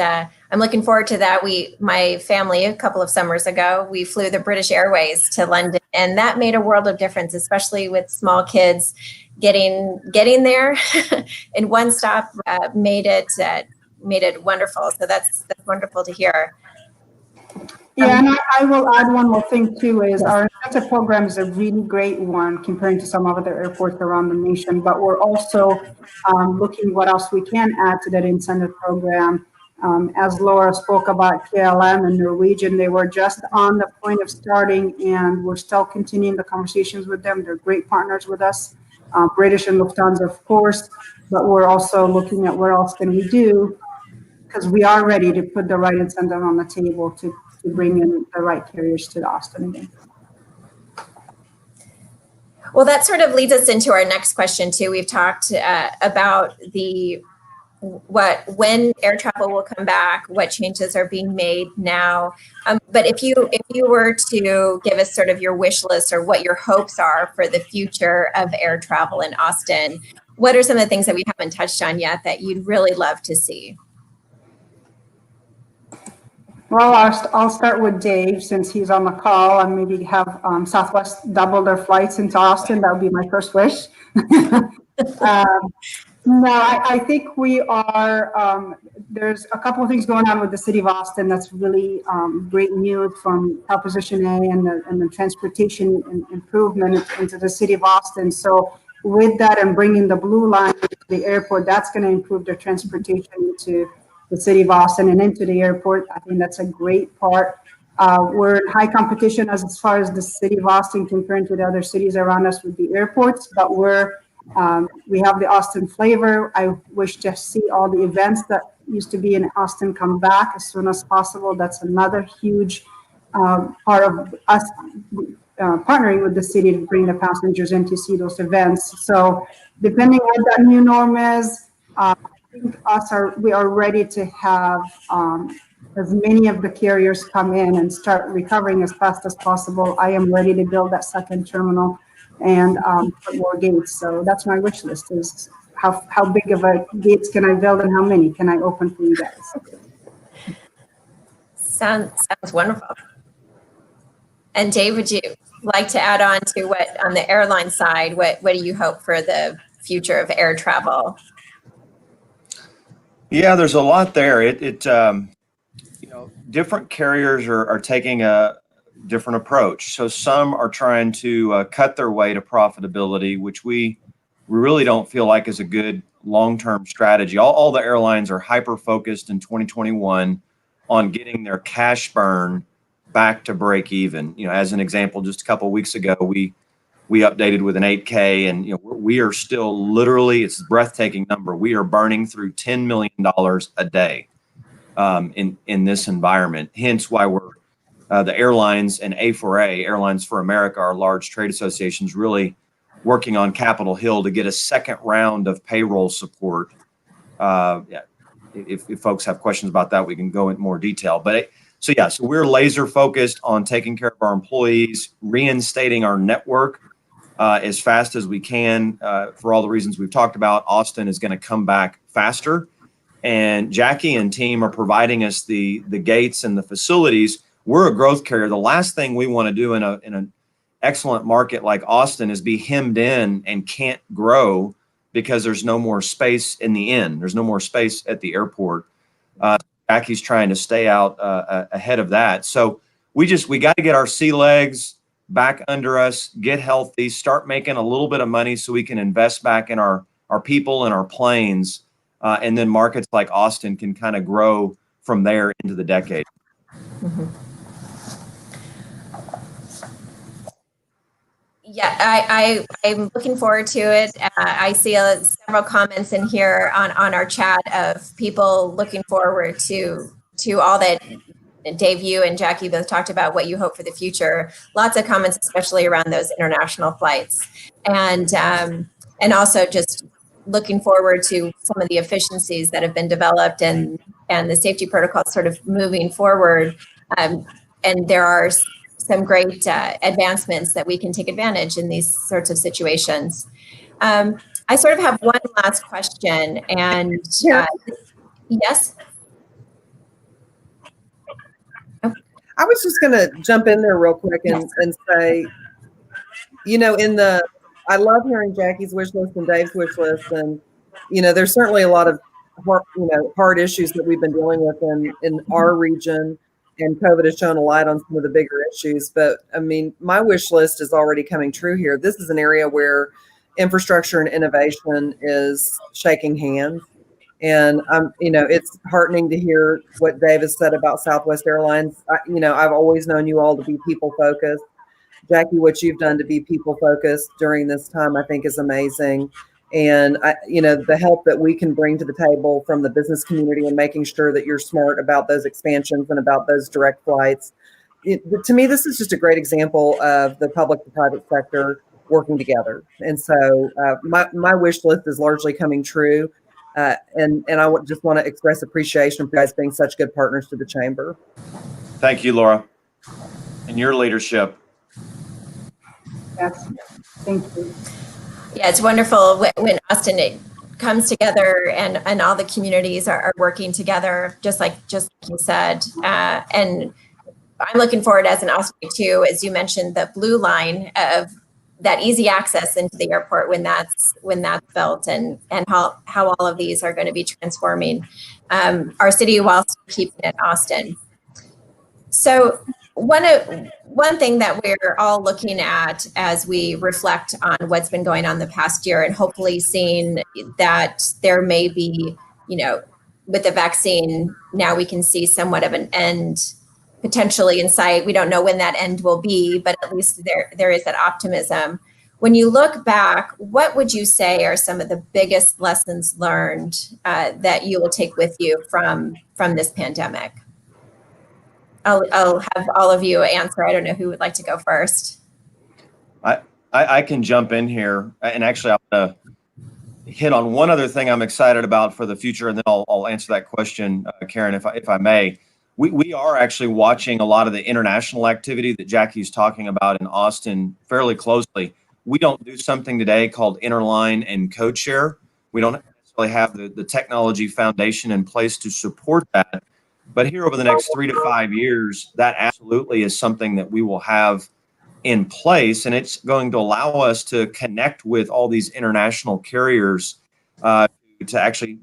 I'm looking forward to that. My family, a couple of summers ago, we flew the British Airways to London, and that made a world of difference, especially with small kids. Getting there in one stop made it wonderful. So that's wonderful to hear. Yeah, and I will add one more thing too, is our incentive program is a really great one comparing to some other airports around the nation, but we're also looking what else we can add to that incentive program. As Laura spoke about KLM and Norwegian, they were just on the point of starting, and we're still continuing the conversations with them. They're great partners with us. British and Lufthansa, of course, but we're also looking at what else can we do, because we are ready to put the right incentive on the table to bring in the right carriers to Austin again. Well, that sort of leads us into our next question too. We've talked about when air travel will come back, what changes are being made now. But if you were to give us sort of your wish list or what your hopes are for the future of air travel in Austin, what are some of the things that we haven't touched on yet that you'd really love to see? Well, I'll start with Dave since he's on the call, and maybe have Southwest double their flights into Austin. That would be my first wish. No, I think we are, there's a couple of things going on with the city of Austin that's really great news from Proposition A and the transportation improvement into the city of Austin. So with that and bringing the blue line to the airport, that's going to improve their transportation into the city of Austin and into the airport. I think that's a great part. We're in high competition as far as the city of Austin compared to the other cities around us with the airports, but we have the Austin flavor. I wish to see all the events that used to be in Austin come back as soon as possible. That's another huge part of us partnering with the city to bring the passengers in to see those events. So depending on what that new norm is, I think we are ready to have as many of the carriers come in and start recovering as fast as possible. I am ready to build that second terminal and put more gates. So that's my wish list, is how big of a gates can I build and how many can I open for you guys? Sounds wonderful. And Dave, would you like to add on to what, on the airline side, what do you hope for the future of air travel? Yeah, there's a lot there. Different carriers are taking a different approach. So some are trying to cut their way to profitability, which we really don't feel like is a good long-term strategy. All the airlines are hyper-focused in 2021 on getting their cash burn back to break even. As an example, just a couple of weeks ago, we updated with an 8K, and we are still literally, it's a breathtaking number. We are burning through $10 million a day in this environment. Hence why we're the airlines and A4A, Airlines for America, our large trade associations, really working on Capitol Hill to get a second round of payroll support. If folks have questions about that, we can go into more detail. So we're laser focused on taking care of our employees, reinstating our network as fast as we can. For all the reasons we've talked about, Austin is going to come back faster, and Jackie and team are providing us the gates and the facilities. We're a growth carrier. The last thing we want to do in an excellent market like Austin is be hemmed in and can't grow because there's no more space in the inn. There's no more space at the airport. Jackie's trying to stay out ahead of that. So we got to get our sea legs back under us, get healthy, start making a little bit of money so we can invest back in our people and our planes. And then markets like Austin can kind of grow from there into the decade. Mm-hmm. Yeah, I'm looking forward to it. I see several comments in here on our chat of people looking forward to all that Dave, you and Jackie both talked about, what you hope for the future. Lots of comments, especially around those international flights, and also just looking forward to some of the efficiencies that have been developed and the safety protocols sort of moving forward. And there are some great advancements that we can take advantage in these sorts of situations. I sort of have one last question, and yes. I was just going to jump in there real quick and say, I love hearing Jackie's wish list and Dave's wish list, and there's certainly a lot of hard issues that we've been dealing with in our region. And COVID has shown a light on some of the bigger issues. But I mean, my wish list is already coming true here. This is an area where infrastructure and innovation is shaking hands. And it's heartening to hear what Dave has said about Southwest Airlines. I've always known you all to be people focused, Jackie, what you've done to be people focused during this time, I think is amazing. And the help that we can bring to the table from the business community and making sure that you're smart about those expansions and about those direct flights. To me, this is just a great example of the public and private sector working together. And so my wish list is largely coming true. And I just want to express appreciation for you guys being such good partners to the chamber. Thank you, Laura, and your leadership. Yes, thank you. Yeah, it's wonderful when Austin it comes together and all the communities are working together, just like you said. And I'm looking forward as an Austin too, as you mentioned, the blue line of that easy access into the airport when that's built, and how all of these are going to be transforming our city while keeping it Austin. So one thing that we're all looking at as we reflect on what's been going on the past year, and hopefully seeing that there may be, with the vaccine, now we can see somewhat of an end potentially in sight. We don't know when that end will be, but at least there is that optimism. When you look back, what would you say are some of the biggest lessons learned that you will take with you from this pandemic? I'll have all of you answer. I don't know who would like to go first. I can jump in here, and actually I'll hit on one other thing I'm excited about for the future, and then I'll answer that question, Karen, if I may. We are actually watching a lot of the international activity that Jackie's talking about in Austin fairly closely. We don't do something today called Interline and Code Share. We don't necessarily have the technology foundation in place to support that. But here over the next 3 to 5 years, that absolutely is something that we will have in place. And it's going to allow us to connect with all these international carriers to actually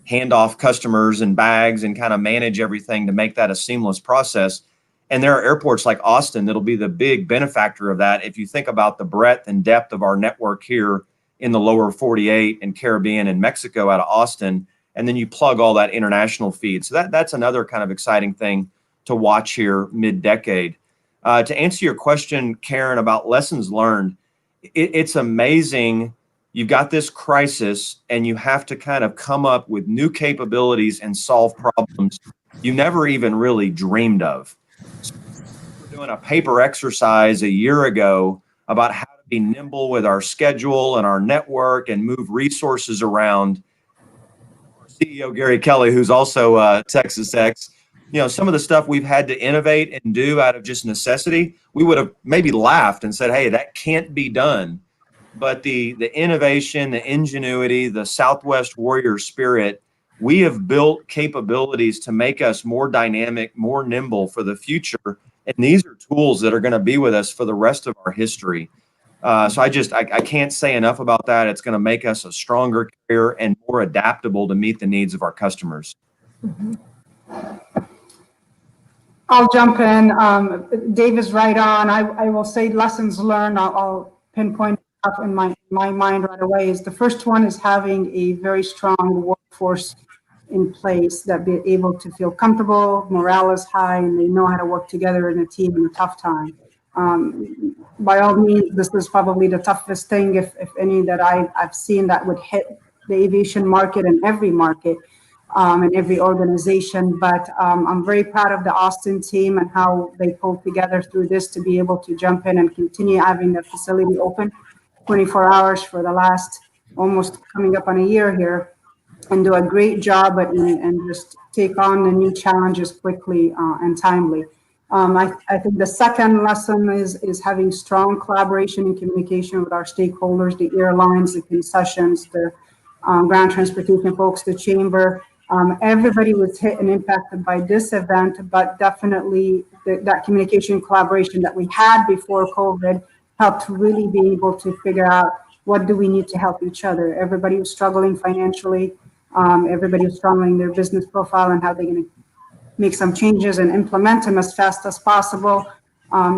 hand off customers and bags and kind of manage everything to make that a seamless process. And there are airports like Austin that'll be the big benefactor of that. If you think about the breadth and depth of our network here in the lower 48 and Caribbean and Mexico out of Austin, and then you plug all that international feed. So that's another kind of exciting thing to watch here mid-decade. To answer your question, Karen, about lessons learned, it's amazing. You've got this crisis and you have to kind of come up with new capabilities and solve problems you never even really dreamed of. So we're doing a paper exercise a year ago about how to be nimble with our schedule and our network and move resources around. Our CEO, Gary Kelly, who's also Texas X, some of the stuff we've had to innovate and do out of just necessity, we would have maybe laughed and said, hey, that can't be done. But the innovation, the ingenuity, the Southwest warrior spirit, we have built capabilities to make us more dynamic, more nimble for the future. And these are tools that are going to be with us for the rest of our history. So I can't say enough about that. It's going to make us a stronger carrier and more adaptable to meet the needs of our customers. Mm-hmm. I'll jump in. Dave is right on. I will say lessons learned. I'll pinpoint up in my mind right away. Is the first one is having a very strong workforce in place that be able to feel comfortable, morale is high, and they know how to work together in a team in a tough time. By all means, this is probably the toughest thing, if any, that I've seen that would hit the aviation market and every market. And every organization, but I'm very proud of the Austin team and how they pulled together through this to be able to jump in and continue having the facility open 24 hours for the last almost coming up on a year here, and do a great job and just take on the new challenges quickly and timely. I think the second lesson is having strong collaboration and communication with our stakeholders, the airlines, the concessions, the ground transportation folks, the chamber. Everybody was hit and impacted by this event, but definitely that communication collaboration that we had before COVID helped really be able to figure out what do we need to help each other. Everybody was struggling financially. Everybody was struggling their business profile and how they're going to make some changes and implement them as fast as possible.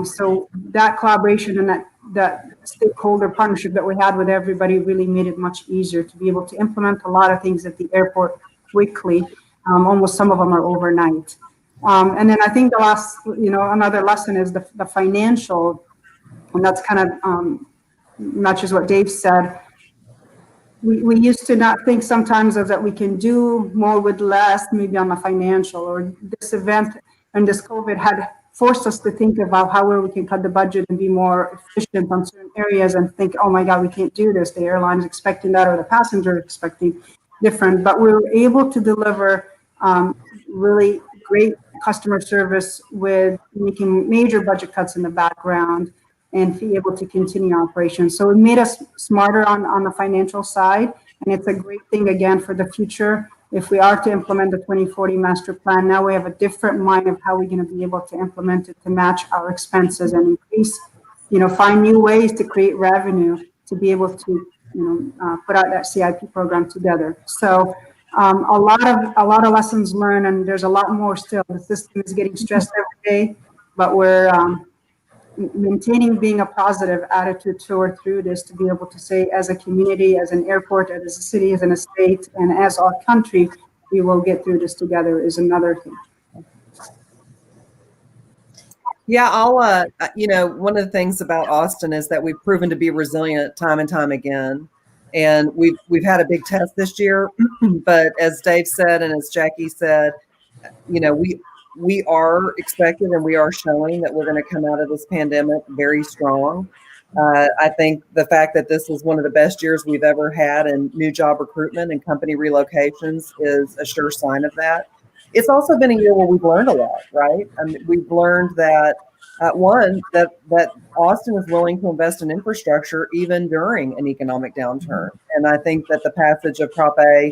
So that collaboration and that stakeholder partnership that we had with everybody really made it much easier to be able to implement a lot of things at the airport quickly. Almost some of them are overnight. And then I think the last, another lesson is the financial And that's kind of matches what Dave said. We used to not think sometimes of that we can do more with less, maybe on the financial, or this event and this COVID had forced us to think about how we can cut the budget and be more efficient on certain areas and think, oh my God, we can't do this. The airline is expecting that, or the passenger is expecting different. But we were able to deliver really great customer service with making major budget cuts in the background and be able to continue operations. So it made us smarter on the financial side. And it's a great thing, again, for the future. If we are to implement the 2040 master plan, now we have a different mind of how we're going to be able to implement it to match our expenses and increase, find new ways to create revenue to be able to, put out that CIP program together. So a lot of lessons learned, and there's a lot more still. The system is getting stressed every day, but we're maintaining being a positive attitude through this to be able to say, as a community, as an airport, as a city, as a state, and as our country, we will get through this together is another thing. Yeah, one of the things about Austin is that we've proven to be resilient time and time again. And we've had a big test this year, but as Dave said, and as Jackie said, we are expected and we are showing that we're going to come out of this pandemic very strong. I think the fact that this is one of the best years we've ever had in new job recruitment and company relocations is a sure sign of that. It's also been a year where we've learned a lot, right? I mean, we've learned that that Austin is willing to invest in infrastructure even during an economic downturn. And I think that the passage of Prop A,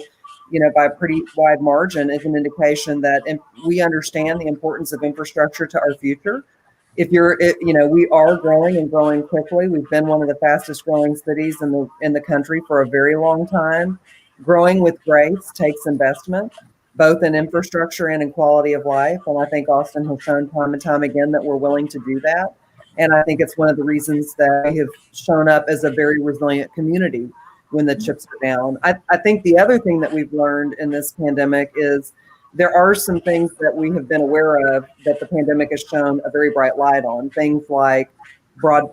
by a pretty wide margin, is an indication that we understand the importance of infrastructure to our future. We are growing and growing quickly. We've been one of the fastest growing cities in the country for a very long time. Growing with grace takes investment, both in infrastructure and in quality of life. And I think Austin has shown time and time again that we're willing to do that. And I think it's one of the reasons that we have shown up as a very resilient community when the chips are down. I think the other thing that we've learned in this pandemic is there are some things that we have been aware of that the pandemic has shown a very bright light on. Things like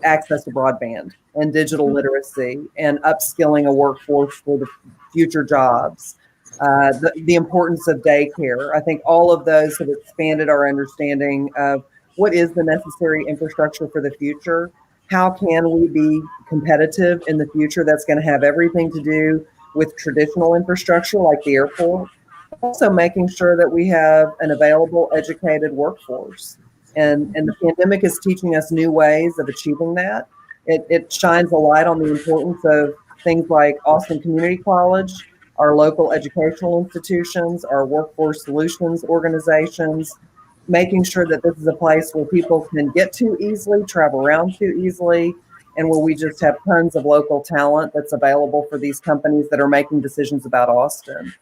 access to broadband and digital literacy and upskilling a workforce for the future jobs. The importance of daycare. I think all of those have expanded our understanding of what is the necessary infrastructure for the future. How can we be competitive in the future that's going to have everything to do with traditional infrastructure like the airport? Also making sure that we have an available, educated workforce. And the pandemic is teaching us new ways of achieving that. It shines a light on the importance of things like Austin Community College, our local educational institutions, our workforce solutions organizations, making sure that this is a place where people can get to easily, travel around to easily, and where we just have tons of local talent that's available for these companies that are making decisions about Austin.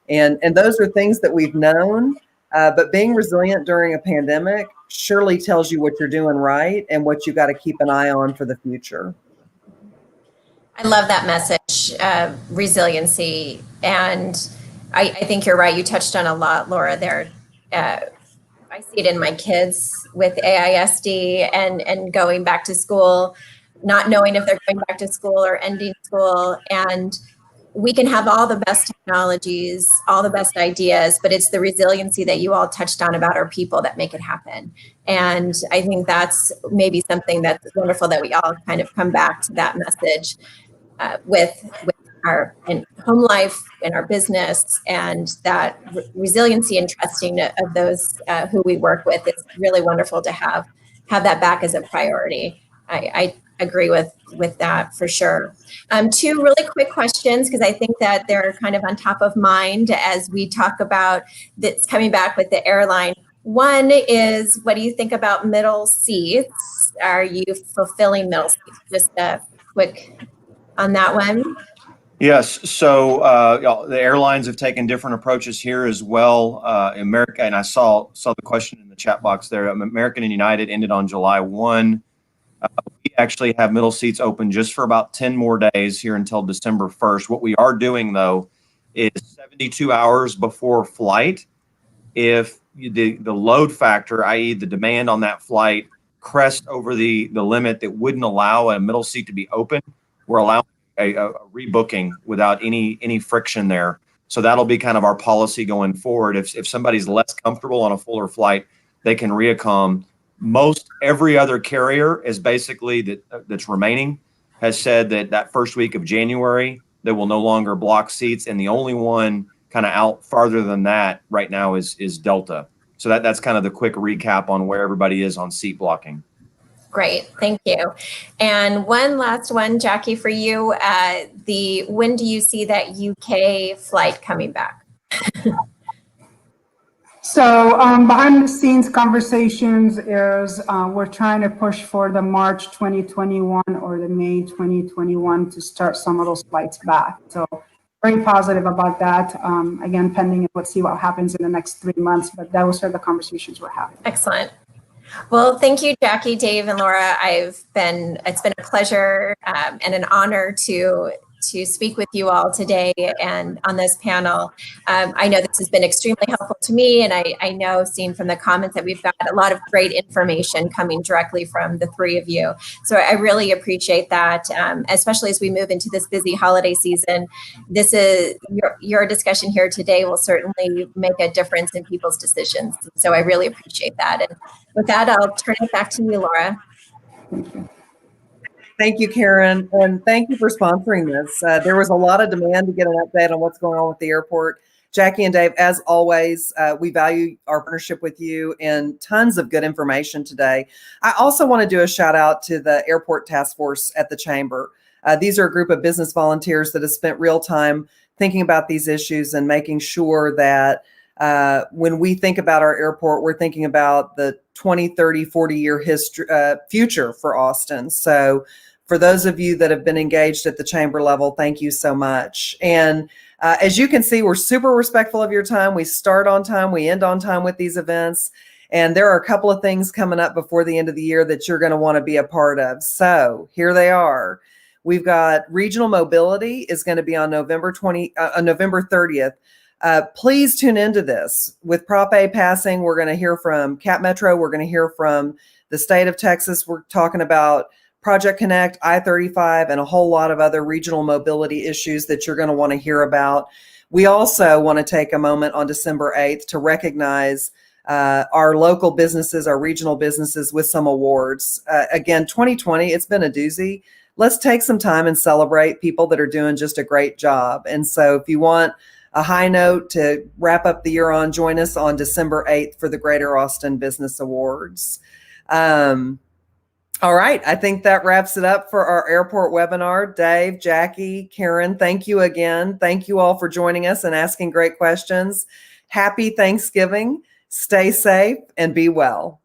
And those are things that we've known, but being resilient during a pandemic surely tells you what you're doing right and what you got to keep an eye on for the future. I love that message, resiliency. And I think you're right. You touched on a lot, Laura, there. I see it in my kids with AISD and going back to school, not knowing if they're going back to school or ending school. And we can have all the best technologies, all the best ideas, but it's the resiliency that you all touched on about our people that make it happen. And I think that's maybe something that's wonderful that we all kind of come back to that message with our home life and our business, and that resiliency and trusting of those who we work with. It's really wonderful to have that back as a priority. I agree with that for sure. Two really quick questions, because I think that they're kind of on top of mind as we talk about this coming back with the airline. One is, what do you think about middle seats? Are you fulfilling middle seats? Just a quick on that one. Yes. So the airlines have taken different approaches here as well. America, and I saw the question in the chat box there. American and United ended on July 1. We actually have middle seats open just for about 10 more days here until December 1st. What we are doing, though, is 72 hours before flight, if the load factor, i.e. the demand on that flight, crest over the limit that wouldn't allow a middle seat to be open, we're allowing a rebooking without any friction there. So that'll be kind of our policy going forward. If somebody's less comfortable on a fuller flight, they can reaccom. Most every other carrier is basically that's remaining has said that first week of January, they will no longer block seats. And the only one kind of out farther than that right now is Delta. So that's kind of the quick recap on where everybody is on seat blocking. Great, thank you. And one last one, Jackie, for you. When do you see that UK flight coming back? So behind the scenes conversations is we're trying to push for the March 2021 or the May 2021 to start some of those flights back. So very positive about that. Again, pending, let's see what happens in the next 3 months, but those are the conversations we're having. Excellent. Well, thank you, Jackie, Dave, and Laura. It's been a pleasure and an honor to speak with you all today and on this panel. I know this has been extremely helpful to me, and I know, seen from the comments, that we've got a lot of great information coming directly from the three of you. So I really appreciate that, especially as we move into this busy holiday season. This is your discussion here today will certainly make a difference in people's decisions. So I really appreciate that. And with that, I'll turn it back to you, Laura. Thank you. Thank you, Karen, and thank you for sponsoring this. There was a lot of demand to get an update on what's going on with the airport. Jackie and Dave, as always, we value our partnership with you and tons of good information today. I also want to do a shout out to the Airport Task Force at the Chamber. These are a group of business volunteers that have spent real time thinking about these issues and making sure that when we think about our airport, we're thinking about the 20, 30, 40-year history, future for Austin. So for those of you that have been engaged at the chamber level, thank you so much. And as you can see, we're super respectful of your time. We start on time, we end on time with these events. And there are a couple of things coming up before the end of the year that you're going to want to be a part of. So here they are. We've got regional mobility is going to be on November 30th. Please tune into this. With Prop A passing, we're going to hear from Cap Metro. We're going to hear from the state of Texas. We're talking about Project Connect, I-35, and a whole lot of other regional mobility issues that you're going to want to hear about. We also want to take a moment on December 8th to recognize our local businesses, our regional businesses, with some awards. Again, 2020, it's been a doozy. Let's take some time and celebrate people that are doing just a great job. And so if you want a high note to wrap up the year on, join us on December 8th for the Greater Austin Business Awards. All right, I think that wraps it up for our airport webinar. Dave, Jackie, Karen, thank you again. Thank you all for joining us and asking great questions. Happy Thanksgiving. Stay safe and be well.